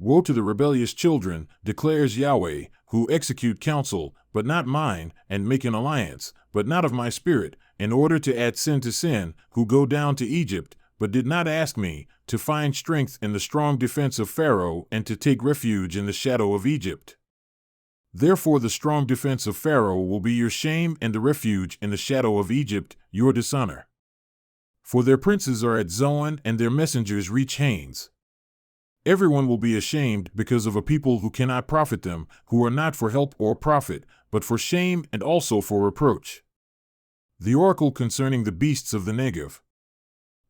Woe to the rebellious children, declares Yahweh, who execute counsel, but not mine, and make an alliance, but not of my spirit, in order to add sin to sin, who go down to Egypt, but did not ask me, to find strength in the strong defense of Pharaoh and to take refuge in the shadow of Egypt. Therefore the strong defense of Pharaoh will be your shame, and the refuge in the shadow of Egypt your dishonor. For their princes are at Zoan, and their messengers reach Hanes. Everyone will be ashamed because of a people who cannot profit them, who are not for help or profit, but for shame and also for reproach. The oracle concerning the beasts of the Negev.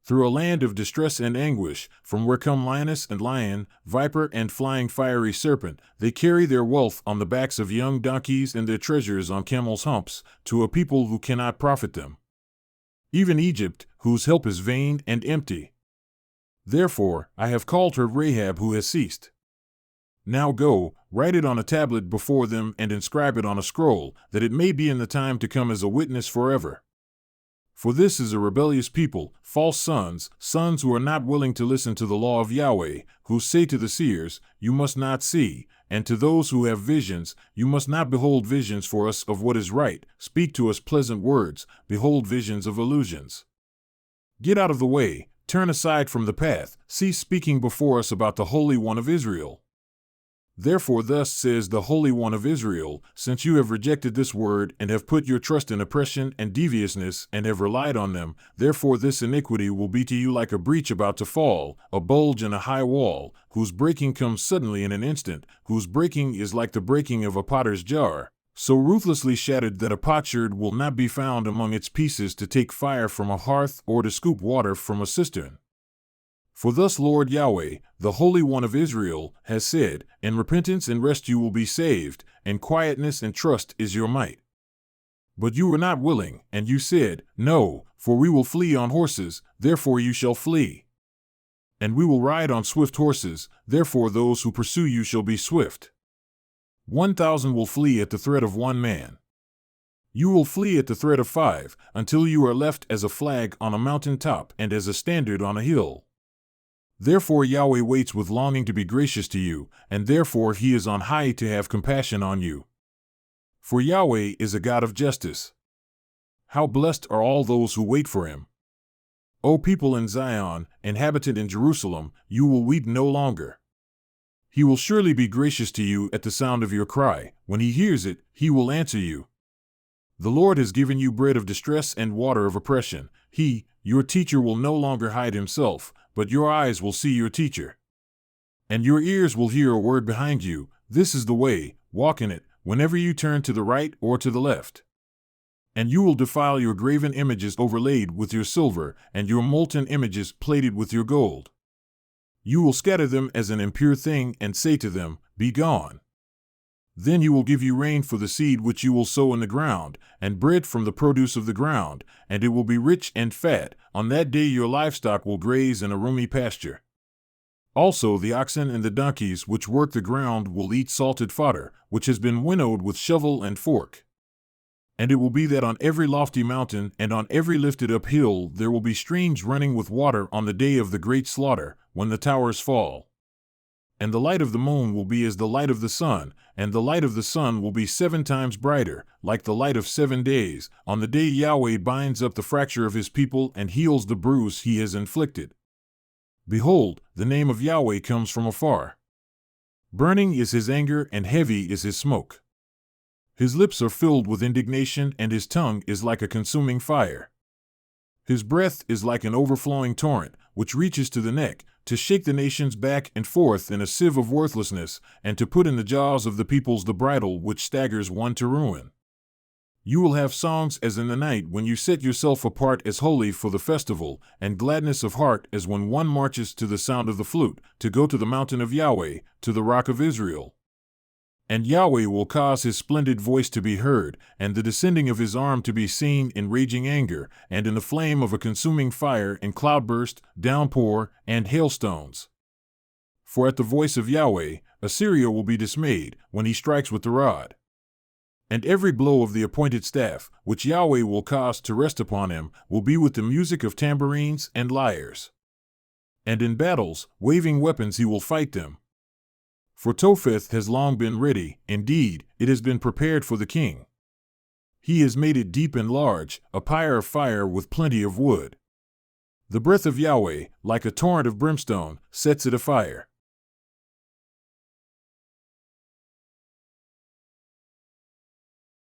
Through a land of distress and anguish, from where come lioness and lion, viper and flying fiery serpent, they carry their wealth on the backs of young donkeys and their treasures on camels' humps, to a people who cannot profit them. Even Egypt, whose help is vain and empty. Therefore, I have called her Rahab who has ceased. Now go, write it on a tablet before them and inscribe it on a scroll, that it may be in the time to come as a witness forever. For this is a rebellious people, false sons who are not willing to listen to the law of Yahweh, who say to the seers, you must not see, and to those who have visions, you must not behold visions for us of what is right, speak to us pleasant words, behold visions of illusions. Get out of the way, turn aside from the path, cease speaking before us about the Holy One of Israel. Therefore thus says the Holy One of Israel, since you have rejected this word and have put your trust in oppression and deviousness and have relied on them, therefore this iniquity will be to you like a breach about to fall, a bulge in a high wall, whose breaking comes suddenly in an instant, whose breaking is like the breaking of a potter's jar, so ruthlessly shattered that a potsherd will not be found among its pieces to take fire from a hearth or to scoop water from a cistern. For thus Lord Yahweh, the Holy One of Israel, has said, in repentance and rest you will be saved, and quietness and trust is your might. But you were not willing, and you said, no, for we will flee on horses, therefore you shall flee. And we will ride on swift horses, therefore those who pursue you shall be swift. 1,000 will flee at the threat of one man. You will flee at the threat of 5, until you are left as a flag on a mountain top and as a standard on a hill. Therefore Yahweh waits with longing to be gracious to you, and therefore he is on high to have compassion on you. For Yahweh is a God of justice. How blessed are all those who wait for him. O people in Zion, inhabited in Jerusalem, you will weep no longer. He will surely be gracious to you at the sound of your cry. When he hears it, he will answer you. The Lord has given you bread of distress and water of oppression. He, your teacher, will no longer hide himself, but your eyes will see your teacher. And your ears will hear a word behind you. This is the way, walk in it, whenever you turn to the right or to the left. And you will defile your graven images overlaid with your silver, and your molten images plated with your gold. You will scatter them as an impure thing and say to them, be gone. Then he will give you rain for the seed which you will sow in the ground, and bread from the produce of the ground, and it will be rich and fat. On that day your livestock will graze in a roomy pasture. Also the oxen and the donkeys which work the ground will eat salted fodder, which has been winnowed with shovel and fork. And it will be that on every lofty mountain and on every lifted up hill there will be streams running with water on the day of the great slaughter, when the towers fall. And the light of the moon will be as the light of the sun, and the light of the sun will be 7 times brighter, like the light of 7 days, on the day Yahweh binds up the fracture of his people and heals the bruise he has inflicted. Behold, the name of Yahweh comes from afar. Burning is his anger and heavy is his smoke. His lips are filled with indignation and his tongue is like a consuming fire. His breath is like an overflowing torrent, which reaches to the neck, to shake the nations back and forth in a sieve of worthlessness, and to put in the jaws of the peoples the bridle which staggers one to ruin. You will have songs as in the night when you set yourself apart as holy for the festival, and gladness of heart as when one marches to the sound of the flute, to go to the mountain of Yahweh, to the rock of Israel. And Yahweh will cause his splendid voice to be heard, and the descending of his arm to be seen in raging anger, and in the flame of a consuming fire, in cloudburst, downpour, and hailstones. For at the voice of Yahweh, Assyria will be dismayed, when he strikes with the rod. And every blow of the appointed staff, which Yahweh will cause to rest upon him, will be with the music of tambourines and lyres. And in battles, waving weapons he will fight them. For Topheth has long been ready, indeed, it has been prepared for the king. He has made it deep and large, a pyre of fire with plenty of wood. The breath of Yahweh, like a torrent of brimstone, sets it afire.